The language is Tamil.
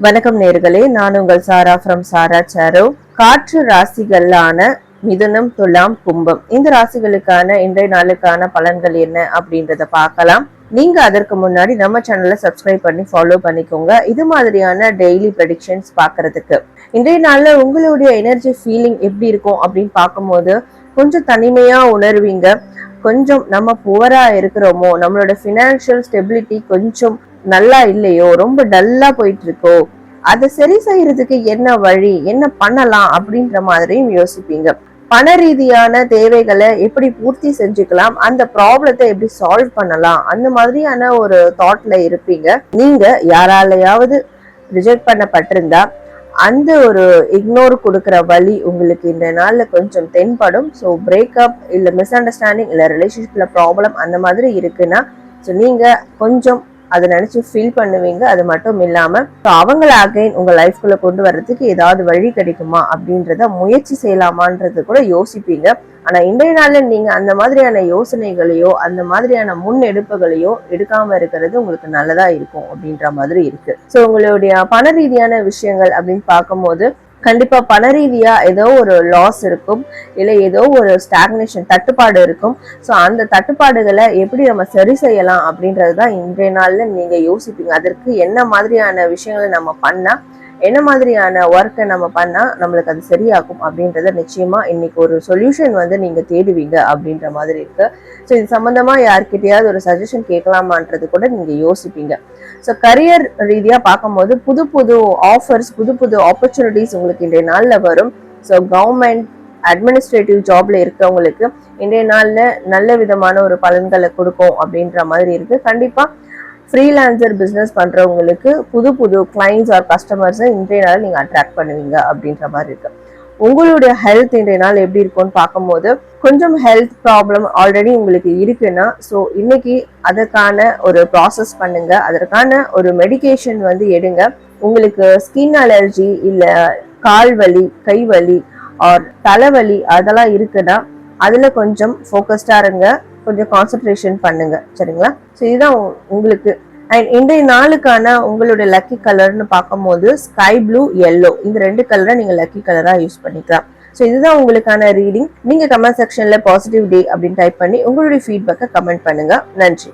வணக்கம் நேர்களே, நான் உங்கள் சாரா ஃப்ரம் சாரா சாரோ. காற்று ராசிகளான மிதுனம், துலாம், கும்பம் இந்த ராசிகளுக்கான இன்றைய நாளுக்கான பலன்கள் என்ன அப்படின்றத பார்க்கலாம். நீங்க அதற்கு முன்னாடி நம்ம சேனலை சப்ஸ்கிரைப் பண்ணி ஃபாலோ பண்ணிக்கோங்க, இது மாதிரியான டெய்லி ப்ரெடிக்ஷன்ஸ் பார்க்கறதுக்கு. இன்றைய நாள்ல உங்களுடைய எனர்ஜி ஃபீலிங் எப்படி இருக்கும் அப்படின்னு பார்க்கும்போது கொஞ்சம் தனிமையா உணர்வீங்க. கொஞ்சம் நம்ம புவரா இருக்கிறோமோ, நம்மளோட ஃபினான்ஷியல் ஸ்டெபிலிட்டி கொஞ்சம் நல்லா இல்லையோ, ரொம்ப டல்லா போயிட்டு இருக்கோ, அதை சரி செய்யறதுக்கு என்ன வழி, என்ன பண்ணலாம் அப்படின்ற மாதிரியும் யோசிப்பீங்க. பண ரீதியான தேவைகளை எப்படி பூர்த்தி செஞ்சுக்கலாம், அந்த ப்ராப்ளத்தை எப்படி சால்வ் பண்ணலாம், அந்த மாதிரியான ஒரு தாட்ல இருப்பீங்க. நீங்க யாராலையாவது ரிஜெக்ட் பண்ணப்பட்டிருந்தா அந்த ஒரு இக்னோர் கொடுக்குற வழி உங்களுக்கு இந்த நாள்ல கொஞ்சம் தென்படும். ஸோ பிரேக்கப் இல்லை மிஸ் அண்டர்ஸ்டாண்டிங் இல்லை ரிலேஷன்ஷிப்ல ப்ராப்ளம் அந்த மாதிரி இருக்குன்னா ஸோ நீங்க கொஞ்சம் அதை நினைச்சு ஃபீல் பண்ணுவீங்க. அது மட்டும் இல்லாம அவங்கள அகைன் உங்க லைஃப்குள்ள கொண்டு வர்றதுக்கு ஏதாவது வழி கிடைக்குமா அப்படின்றத முயற்சி செய்யலாமான்றது கூட யோசிப்பீங்க. ஆனா இன்றைய நாள்ல நீங்க அந்த மாதிரியான யோசனைகளையோ அந்த மாதிரியான முன்னெடுப்புகளையோ எடுக்காம இருக்கிறது உங்களுக்கு நல்லதா இருக்கும் அப்படின்ற மாதிரி இருக்கு. ஸோ உங்களுடைய பண ரீதியான விஷயங்கள் அப்படின்னு பார்க்கும்போது கண்டிப்பா பண ரீதியா ஏதோ ஒரு லாஸ் இருக்கும், இல்லை ஏதோ ஒரு ஸ்டாக்னேஷன் தட்டுப்பாடு இருக்கும். ஸோ அந்த தட்டுப்பாடுகளை எப்படி நம்ம சரி செய்யலாம் அப்படின்றதுதான் இன்றைய நாள்ல நீங்க யோசிப்பீங்க. அதற்கு என்ன மாதிரியான விஷயங்களை நம்ம பண்ணா, என்ன மாதிரியான ஒர்க்கை நம்ம பண்ணா நம்மளுக்கு அது சரியாகும் அப்படின்றத நிச்சயமா இன்னைக்கு ஒரு சொல்யூஷன் வந்து நீங்க தேடுவீங்க அப்படின்ற மாதிரி இருக்கு. ஸோ இது சம்பந்தமா யார்கிட்டயாவது ஒரு சஜஷன் கேட்கலாமான்றது கூட நீங்க யோசிப்பீங்க. ஸோ கரியர் ரீதியா பார்க்கும்போது புது புது ஆஃபர்ஸ், புது புது ஆப்பர்ச்சுனிட்டிஸ் உங்களுக்கு இன்றைய நாள்ல வரும். ஸோ கவர்மெண்ட் அட்மினிஸ்ட்ரேட்டிவ் ஜாப்ல இருக்கவங்களுக்கு இன்றைய நாள்ல நல்ல விதமான ஒரு பலன்களை கொடுக்கும் அப்படின்ற மாதிரி இருக்கு. கண்டிப்பா ஃப்ரீலான்சர் பிஸ்னஸ் பண்றவங்களுக்கு புது புது கிளைண்ட்ஸ் ஆர் கஸ்டமர்ஸை இன்றைய நாள் நீங்க அட்ராக்ட் பண்ணுவீங்க அப்படின்ற மாதிரி இருக்கு. உங்களுடைய ஹெல்த் இன்றைய நாள் எப்படி இருக்கும்னு பார்க்கும்போது கொஞ்சம் ஹெல்த் ப்ராப்ளம் ஆல்ரெடி உங்களுக்கு இருக்குன்னா ஸோ இன்னைக்கு அதற்கான ஒரு ப்ராசஸ் பண்ணுங்க, அதற்கான ஒரு மெடிகேஷன் வந்து எடுங்க. உங்களுக்கு ஸ்கின் அலர்ஜி இல்லை கால் வலி, கை வலி ஆர் தலைவலி அதெல்லாம் இருக்குன்னா அதுல கொஞ்சம் ஃபோக்கஸ்டா இருங்க, கொஞ்சம் கான்சென்ட்ரேஷன் பண்ணுங்க, சரிங்களா? ஸோ இதுதான் உங்களுக்கு. அண்ட் இன்றைய நாளுக்கான உங்களுடைய லக்கி கலர்னு பார்க்கும்போது ஸ்கை ப்ளூ, எல்லோ இந்த ரெண்டு கலரை நீங்க லக்கி கலரா யூஸ் பண்ணிக்கலாம். ஸோ இதுதான் உங்களுக்கான ரீடிங். நீங்க கமெண்ட் செக்ஷன்ல பாசிட்டிவ் டே அப்படின்னு டைப் பண்ணி உங்களுடைய ஃபீட்பேக்கை கமெண்ட் பண்ணுங்க. நன்றி.